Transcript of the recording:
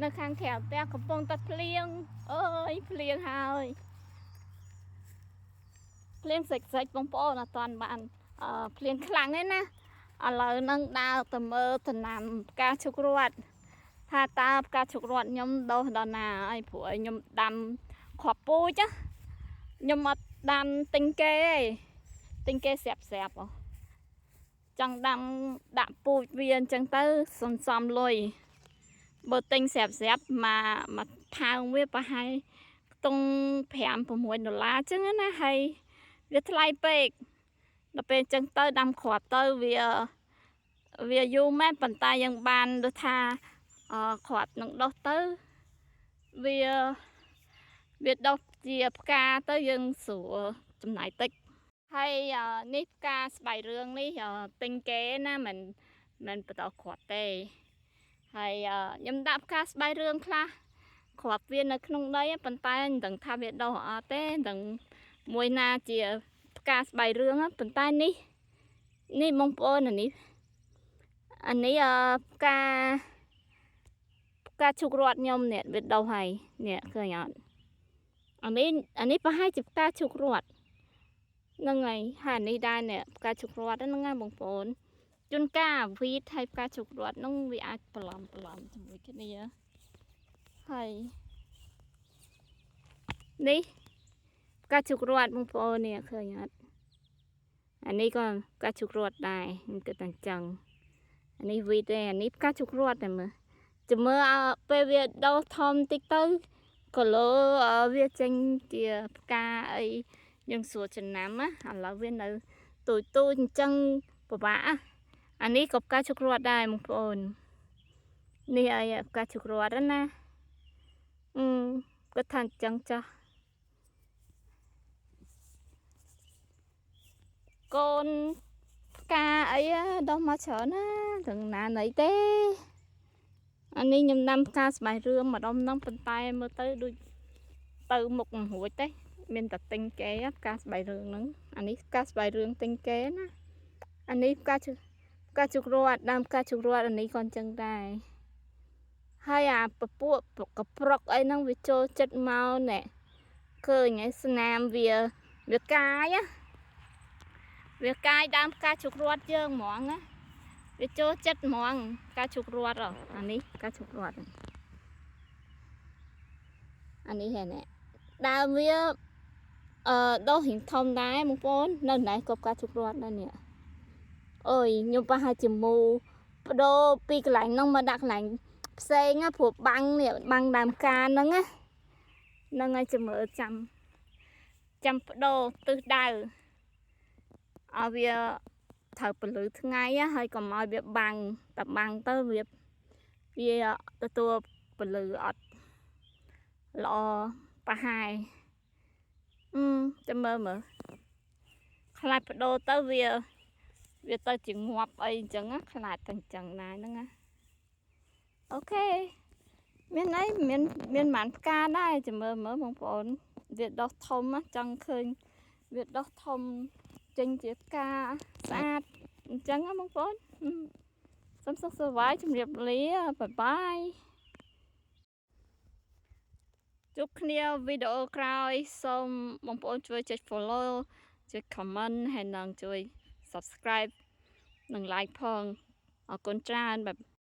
នៅខាងក្រៅផ្ទះកំពុងតែភ្លៀងអើយភ្លៀងហើយភ្លៀងសិចបងប្អូនអត់ទាន់បានភ្លៀងខ្លាំងទេណាឥឡូវនឹងដើរទៅមើលដំណាំផ្កាឈូករ័ត្នថាតើផ្កាឈូករ័ត្នខ្ញុំដុះដល់ណាហើយព្រោះខ្ញុំដាំគ្រាប់ពូជខ្ញុំអត់ដាំទិញគេទេទិញគេស្រាប់ចង់ដាំដាក់ពូជវាអញ្ចឹងទៅសំលុយបើទិញស្រាប់មកផើងវាប្រហែលខ្ទង់$5-6អញ្ចឹងណាហើយវាថ្លៃពេកដល់ពេលអញ្ចឹងទៅដាំគ្រាប់ទៅវាយូរមែនប៉ុន្តែយើងបានដូចថាគ្រាប់នឹងដុះទៅវាដុះជាផ្កាទៅយើងស្រួលចំណាយតិចហើយនេះផ្កាស្បៃរឿងនេះទិញគេណាមិនបន្តគ្រាប់ទេហើយខ្ញុំដាក់ផ្កាស្បៃរឿងខ្លះគ្រាប់វានៅក្នុងដីប៉ុន្តែមិនដឹងថាវាដុះអត់ទេដឹងមួយណាជាផ្កាស្បៃរឿងប៉ុន្តែនេះបងប្អូនអានេះផ្កាឈូករ័ត្នខ្ញុំនេះវាដុះហើយនេះឃើញអត់អានេះប្រហែលជាផ្កាឈូករ័ត្នហ្នឹងហើយហើយនេះដែរនេះផ្កាឈូករ័ត្នហ្នឹងណាបងប្អូនជួនកាលវីតហើយផ្កាឈូករ័ត្នហ្នឹងវាអាចបន្លំជាមួយគ្នាហើយនេះផ្កាឈូករ័ត្នបងប្អូននេះឃើញអត់អានេះក៏ផ្កាឈូករ័ត្នដែរខ្ញុំគិតតែអញ្ចឹងអានេះវីតទេអានេះផ្កាឈូករ័ត្នតែមើលចាំមើលពេលវាដុះធំតិចទៅcolorវាចេញជាផ្កាអីយើងស្រួលចំណាំណាឥឡូវវានៅទូចអញ្ចឹងពិបាកអានេះក៏ផ្កាឈូករ័ត្នដែរបងប្អូននេះអីផ្កាឈូករ័ត្នណាគាត់ថាអញ្ចឹងចាស់កូនផ្កាអីដុះមកច្រើនណាទាំងណាណីទេអានេះខ្ញុំដាំផ្កាស្បៃរឿងម្ដុំហ្នឹងប៉ុន្តែមើលទៅដូចទៅមុខមិនរួចទេមានតែទិញគេផ្កាស្បៃរឿងហ្នឹងអានេះផ្កាស្បៃរឿងទិញគេណាអានេះផ្កាឈូករ័ត្នដើមផ្កាឈូករ័ត្នអានេះក៏អញ្ចឹងដែរហើយអាពពួកកប្រុកអីហ្នឹងវាចូលចិត្តមកណែឃើញឯស្នាមវាកាយដើមផ្កាឈូករ័ត្នយើងហ្មងណាវាចូលចិត្តហ្មងផ្កាឈូករ័ត្នអានេះផ្កាឈូករ័ត្នអានេះហែនេះដើមវាដុះរៀងធំដែរបងប្អូននៅណែក៏ផ្កាឈូករ័ត្នដែរនេះអើយខ្ញុំប្រហែលជាមូបដូរពីកន្លែងហ្នឹងមកដាក់កន្លែងផ្សេងព្រោះបាំងដើមផ្កាហ្នឹងណាហ្នឹងហើយចាំមើលចាំបដូរទិសដៅឲ្យវាត្រូវពលឺថ្ងៃហើយកុំឲ្យវាបាំងតែបាំងទៅវាទទួលពលឺអត់ល្អប្រហែលចាំមើលខ្លាចបដូរទៅវាទៅជាងាប់អីអញ្ចឹងខ្លាចតែអញ្ចឹងណាហ្នឹងណាអូខេមានអីមានប៉ុន្មានផ្កាដែរចាំមើលបងប្អូនវាដុះធំចង់ឃើញវាដុះធំចេញជាផ្កាស្អាតអញ្ចឹងណាបងប្អូនសូមសុខសប្បាយជម្រាបលាបាយជួបគ្នាវីដេអូក្រោយសូមបងប្អូនជួយចុច follow ជួយ comment ហើយនឹងជួយ subscribe និង like ផងអរគុណច្រើន